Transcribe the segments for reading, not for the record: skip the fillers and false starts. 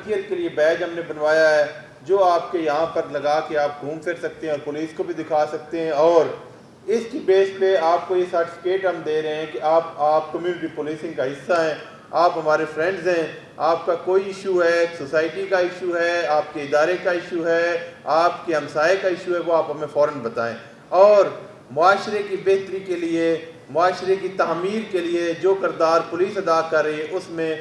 ملکیت کے لیے بیج ہم نے بنوایا ہے جو آپ کے یہاں پر لگا کے آپ گھوم پھر سکتے ہیں اور پولیس کو بھی دکھا سکتے ہیں، اور اس کی بیس پہ آپ کو یہ سرٹیفکیٹ ہم دے رہے ہیں کہ آپ کمیونٹی پولیسنگ کا حصہ ہیں، آپ ہمارے فرینڈز ہیں، آپ کا کوئی ایشو ہے، سوسائٹی کا ایشو ہے، آپ کے ادارے کا ایشو ہے، آپ کے ہمسائے کا ایشو ہے، وہ آپ ہمیں فوراً بتائیں، اور معاشرے کی بہتری کے لیے، معاشرے کی تعمیر کے لیے جو کردار پولیس ادا کر رہی ہے اس میں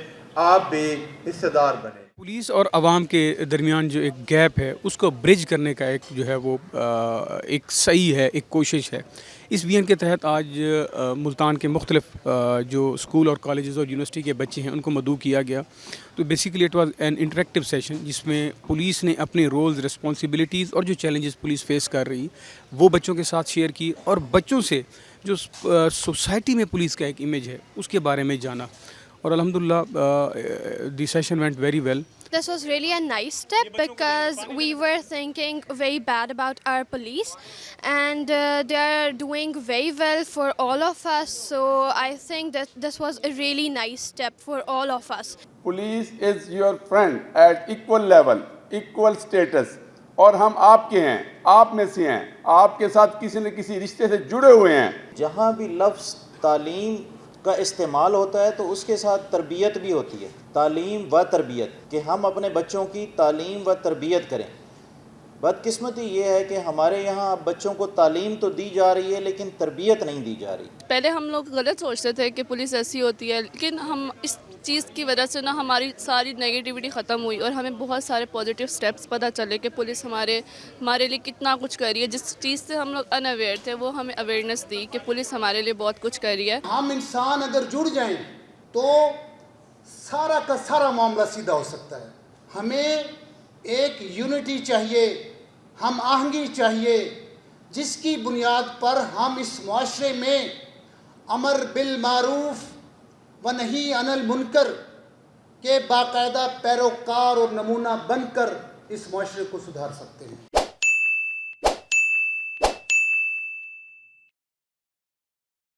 آپ بھی حصہ دار بنیں۔ پولیس اور عوام کے درمیان جو ایک گیپ ہے اس کو برج کرنے کا ایک جو ہے وہ ایک صحیح ہے، ایک کوشش ہے۔ اس وین کے تحت آج ملتان کے مختلف جو اسکول اور کالجز اور یونیورسٹی کے بچے ہیں ان کو مدعو کیا گیا۔ تو basically it was an interactive session جس میں پولیس نے اپنے رولز، رسپانسبلٹیز اور جو چیلنجز پولیس فیس کر رہی وہ بچوں کے ساتھ شیئر کی، اور بچوں سے جو سوسائٹی میں پولیس کا ایک امیج ہے اس کے بارے میں جانا، اور الحمدللہ the session went very well. This was really a nice step because we were thinking very bad about our police, and they are doing very well for all of us. So I think that this was a really nice step for all of us. Police is your friend at equal level, equal status. اور ہم آپ کے ہیں، آپ میں سے ہیں، آپ کے ساتھ کسی نہ کسی رشتے سے جڑے ہوئے ہیں۔ جہاں بھی لفظ تعلیم کا استعمال ہوتا ہے تو اس کے ساتھ تربیت بھی ہوتی ہے، تعلیم و تربیت، کہ ہم اپنے بچوں کی تعلیم و تربیت کریں۔ بدقسمتی یہ ہے کہ ہمارے یہاں بچوں کو تعلیم تو دی جا رہی ہے لیکن تربیت نہیں دی جا رہی۔ پہلے ہم لوگ غلط سوچتے تھے کہ پولیس ایسی ہوتی ہے، لیکن ہم اس چیز کی وجہ سے ہماری ساری نیگیٹیوٹی ختم ہوئی اور ہمیں بہت سارے پازیٹیو سٹیپس پتہ چلے کہ پولیس ہمارے لیے کتنا کچھ کر رہی ہے۔ جس چیز سے ہم لوگ ان اویئر تھے وہ ہمیں اویئرنیس دی کہ پولیس ہمارے لیے بہت کچھ کر رہی ہے۔ ہم انسان اگر جڑ جائیں تو سارا کا سارا معاملہ سیدھا ہو سکتا ہے۔ ہمیں ایک یونٹی چاہیے، ہم آہنگی چاہیے، جس کی بنیاد پر ہم اس معاشرے میں امر بالمعروف و نہی عن المنکر کے باقاعدہ پیروکار اور نمونہ بن کر اس معاشرے کو سدھار سکتے ہیں۔